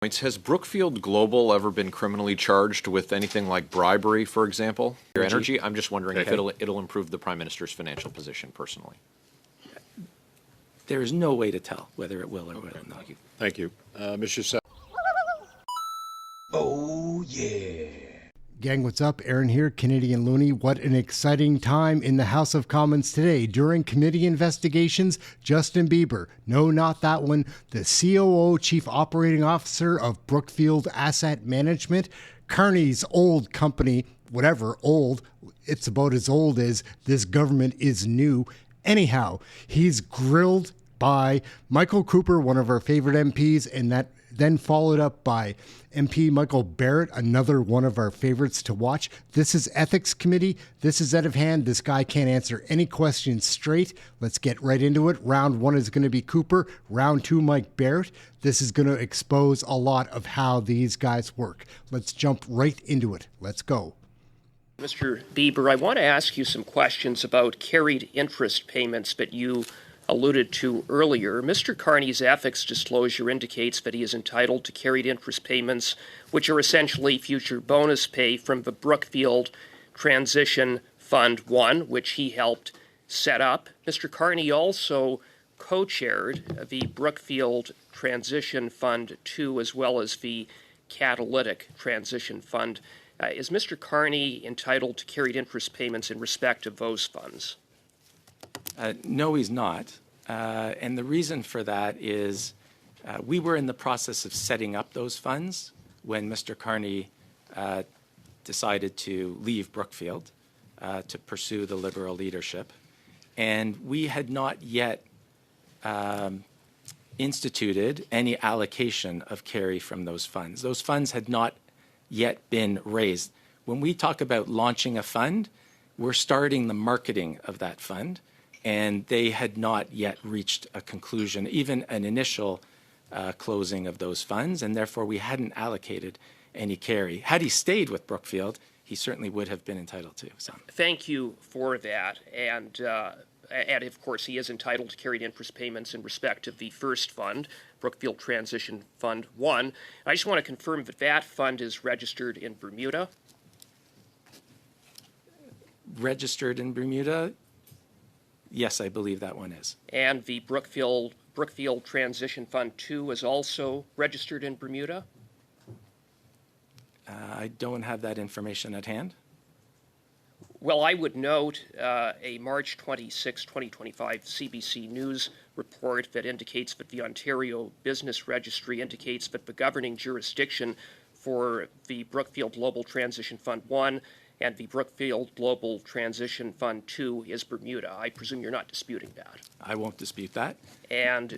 Has Brookfield Global ever been criminally charged with anything like bribery, for example? Your energy? I'm just wondering if it'll improve the Prime Minister's financial position personally. There is no way to tell whether it will or will not. Thank you. Mr. Sa- Oh, yeah. Gang, what's up? Aaron here, Canadian Looney. What an exciting time in the House of Commons today. During committee investigations, Justin Beber, no, not that one, the COO, Chief Operating Officer of Brookfield Asset Management, Carney's old company, whatever, old, it's about as old as this government is new. Anyhow, he's grilled by Michael Cooper, one of our favorite MPs, and that then followed up by MP Michael Barrett, another one of our favorites to watch. This is Ethics Committee. This is out of hand. This guy can't answer any questions straight. Let's get right into it. Round one is going to be Cooper. Round two, Mike Barrett. This is going to expose a lot of how these guys work. Let's jump right into it. Let's go. Mr. Beber, I want to ask you some questions about carried interest payments that you alluded to earlier. Mr. Carney's ethics disclosure indicates that he is entitled to carried interest payments, which are essentially future bonus pay from the Brookfield Transition Fund 1, which he helped set up. Mr. Carney also co-chaired the Brookfield Transition Fund 2 as well as the Catalytic Transition Fund. Is Mr. Carney entitled to carried interest payments in respect of those funds? No, he's not. And the reason for that is we were in the process of setting up those funds when Mr. Carney decided to leave Brookfield to pursue the Liberal leadership. And we had not yet instituted any allocation of carry from those funds. Those funds had not yet been raised. When we talk about launching a fund, we're starting the marketing of that fund, and they had not yet reached a conclusion, even an initial closing of those funds, and therefore we hadn't allocated any carry. Had he stayed with Brookfield, he certainly would have been entitled to some. Thank you for that. And of course, he is entitled to carried interest payments in respect of the first fund, Brookfield Transition Fund 1. I just want to confirm that that fund is registered in Bermuda. Registered in Bermuda? Yes, I believe that one is. And the Brookfield Transition Fund 2 is also registered in Bermuda? I don't have that information at hand. Well, I would note a March 26, 2025 CBC News report that indicates that the Ontario Business Registry indicates that the governing jurisdiction for the Brookfield Global Transition Fund 1 and the Brookfield Global Transition Fund 2 is Bermuda. I presume you're not disputing that. I won't dispute that. And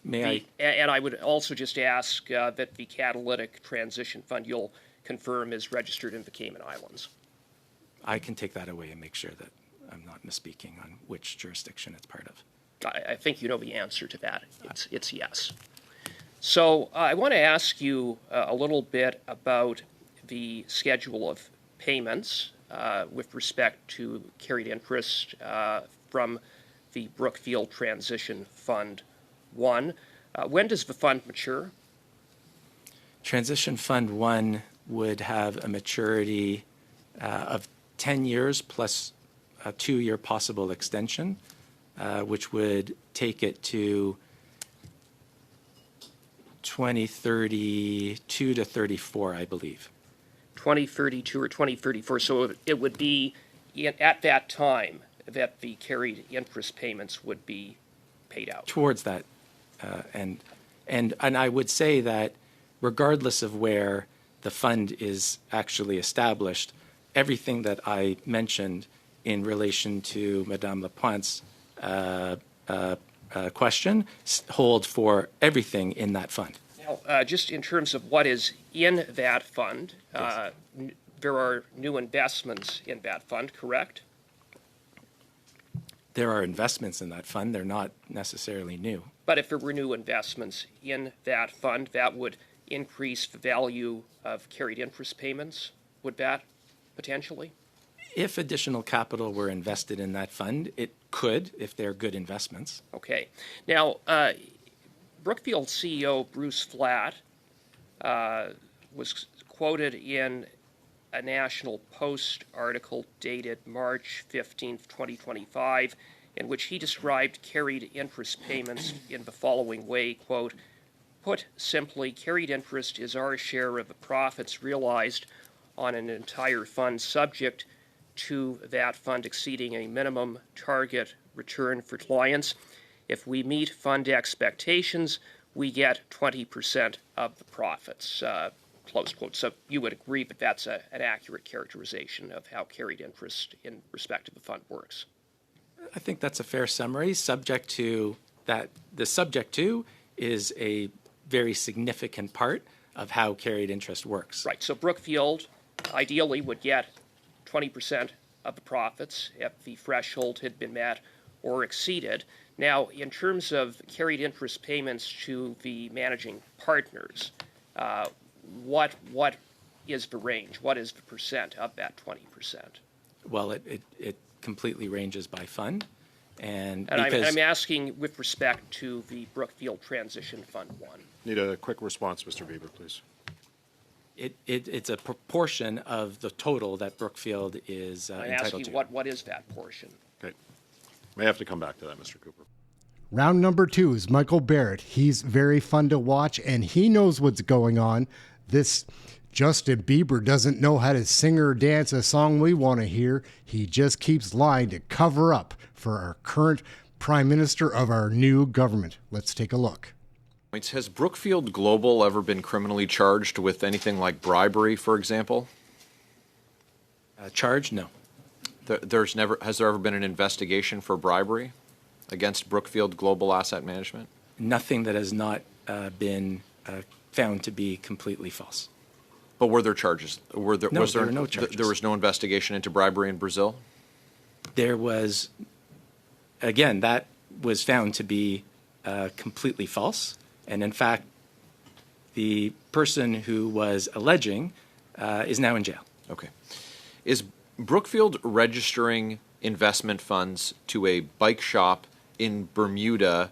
I would also just ask that the Catalytic Transition Fund you'll confirm is registered in the Cayman Islands. I can take that away and make sure that I'm not misspeaking on which jurisdiction it's part of. I think you know the answer to that. It's yes. So I want to ask you a little bit about the schedule of payments with respect to carried interest from the Brookfield Transition Fund 1. When does the fund mature? Transition Fund 1 would have a maturity of 10 years plus a 2-year possible extension, which would take it to 2032 to 34, I believe. 2032 or 2034. So it would be at that time that the carried interest payments would be paid out. Towards that. And I would say that regardless of where the fund is actually established, everything that I mentioned in relation to Madame Lapointe's question hold for everything in that fund. Now, just in terms of what is in that fund, Yes. There are new investments in that fund, correct? There are investments in that fund. They're not necessarily new. But if there were new investments in that fund, that would increase the value of carried interest payments, would that potentially? If additional capital were invested in that fund, it could, if they're good investments. Okay. Now, Brookfield CEO Bruce Flatt was quoted in a National Post article dated March 15th, 2025, in which he described carried interest payments in the following way, quote, "Put simply, carried interest is our share of the profits realized on an entire fund subject to that fund exceeding a minimum target return for clients. If we meet fund expectations, we get 20% of the profits," close quote. So you would agree that that's an accurate characterization of how carried interest in respect of the fund works? I think that's a fair summary, subject to that. The subject to is a very significant part of how carried interest works. Right. So Brookfield ideally would get 20% of the profits if the threshold had been met or exceeded. Now, in terms of carried interest payments to the managing partners, what is the range? What is the percent of that 20%? Well, it completely ranges by fund. And I'm asking with respect to the Brookfield Transition Fund 1. Need a quick response, Mr. Beber, please. It's a proportion of the total that Brookfield is I'm entitled asking to. what is that portion? Okay. May have to come back to that, Mr. Cooper. Round number 2 is Michael Barrett. He's very fun to watch, and he knows what's going on. This Justin Bieber doesn't know how to sing or dance a song we want to hear. He just keeps lying to cover up for our current prime minister of our new government. Let's take a look. Has Brookfield Global ever been criminally charged with anything like bribery, for example? Charge? No. Has there ever been an investigation for bribery against Brookfield Global Asset Management? Nothing that has not been found to be completely false. But were there charges? No, there were no charges. There was no investigation into bribery in Brazil? There was, again, that was found to be completely false. And in fact, the person who was alleging is now in jail. Okay. Is Brookfield registering investment funds to a bike shop in Bermuda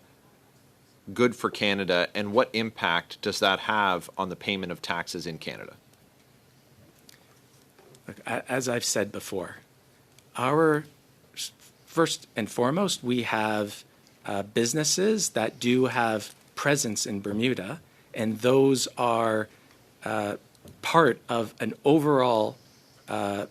good for Canada, and what impact does that have on the payment of taxes in Canada? Look, as I've said before, our first and foremost, we have businesses that do have presence in Bermuda, and those are part of an overall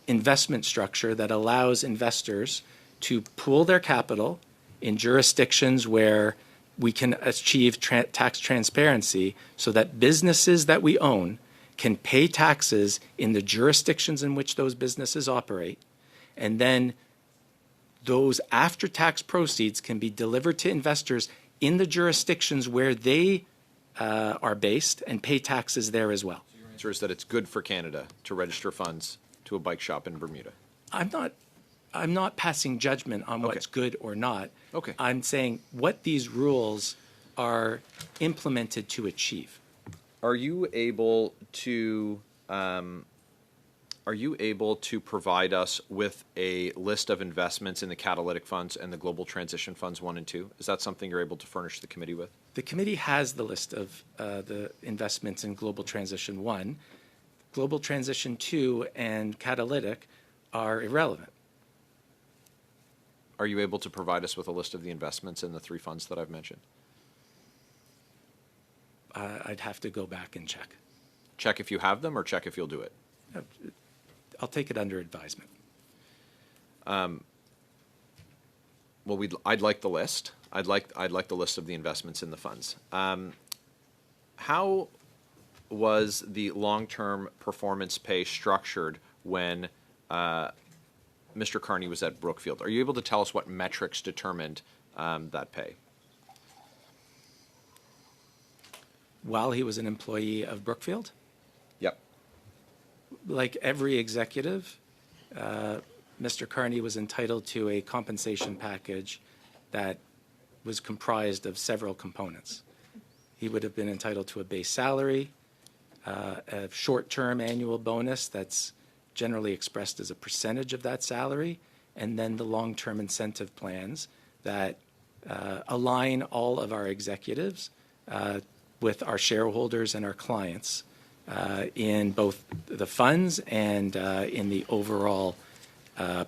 investment structure that allows investors to pool their capital in jurisdictions where we can achieve tax transparency so that businesses that we own can pay taxes in the jurisdictions in which those businesses operate, and then those after-tax proceeds can be delivered to investors in the jurisdictions where they are based and pay taxes there as well. Your answer is that it's good for Canada to register funds to a bike shop in Bermuda. I'm not passing judgment on what's good or not. Okay. I'm saying what these rules are implemented to achieve. Are you able to provide us with a list of investments in the catalytic funds and the global transition funds 1 and 2? Is that something you're able to furnish the committee with? The committee has the list of the investments in global transition 1. Global transition 2 and catalytic are irrelevant. Are you able to provide us with a list of the investments in the 3 funds that I've mentioned? I'd have to go back and check. Check if you have them, or check if you'll do it? I'll take it under advisement. Well, I'd like the list. I'd like the list of the investments in the funds. How was the long-term performance pay structured when Mr. Carney was at Brookfield? Are you able to tell us what metrics determined that pay? While he was an employee of Brookfield? Yep. Like every executive, Mr. Carney was entitled to a compensation package that was comprised of several components. He would have been entitled to a base salary, a short-term annual bonus that's generally expressed as a percentage of that salary, and then the long-term incentive plans that align all of our executives with our shareholders and our clients in both the funds and in the overall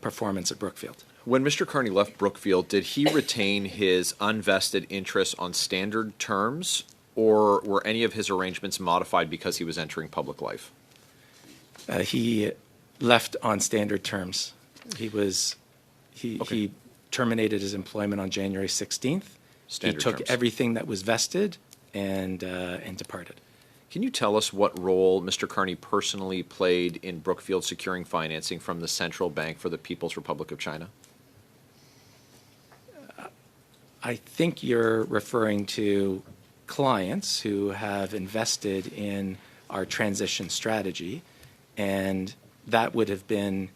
performance of Brookfield. When Mr. Carney left Brookfield, did he retain his unvested interests on standard terms, or were any of his arrangements modified because he was entering public life? He left on standard terms. He terminated his employment on January 16th. Standard he took terms. everything that was vested and departed. Can you tell us what role Mr. Carney personally played in Brookfield securing financing from the Central Bank for the People's Republic of China? I think you're referring to clients who have invested in our transition strategy, and that would have been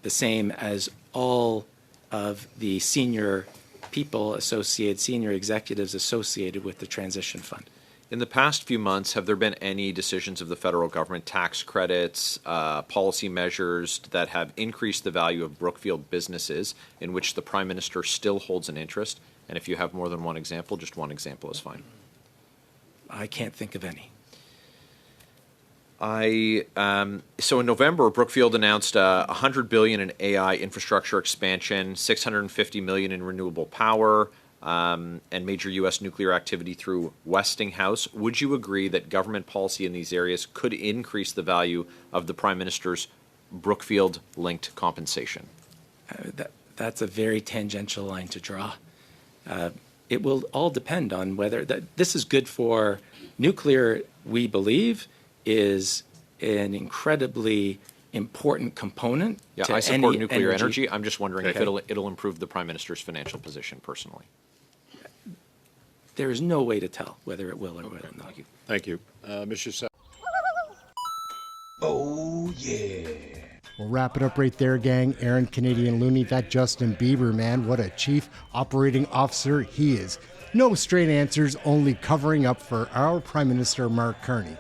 the same as all of the senior people associated, senior executives associated with the transition fund. In the past few months, have there been any decisions of the federal government, tax credits, policy measures that have increased the value of Brookfield businesses in which the Prime Minister still holds an interest? And if you have more than one example, just one example is fine. I can't think of any. So in November, Brookfield announced $100 billion in AI infrastructure expansion, $650 million in renewable power, and major U.S. nuclear activity through Westinghouse. Would you agree that government policy in these areas could increase the value of the Prime Minister's Brookfield-linked compensation? That's a very tangential line to draw. It will all depend on whether this is good for nuclear. We believe is an incredibly important component. Yeah, to I support any nuclear energy. I'm just wondering Okay. if it'll improve the Prime Minister's financial position personally. There is no way to tell whether it will or will not. Thank you. Mr. Sa- We'll wrap it up right there, gang. Aaron Canadian Looney, that Justin Bieber, man, what a chief operating officer he is. No straight answers, only covering up for our Prime Minister, Mark Carney.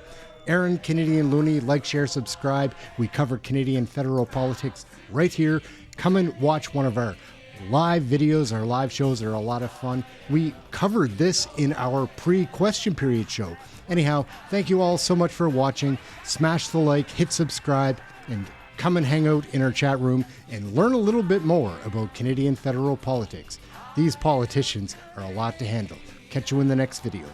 Aaron Canadian Looney, like, share, subscribe. We cover Canadian federal politics right here. Come and watch one of our live videos. Our live shows are a lot of fun. We covered this in our pre-question period show. Anyhow, thank you all so much for watching. Smash the like, hit subscribe, and come and hang out in our chat room and learn a little bit more about Canadian federal politics. These politicians are a lot to handle. Catch you in the next video.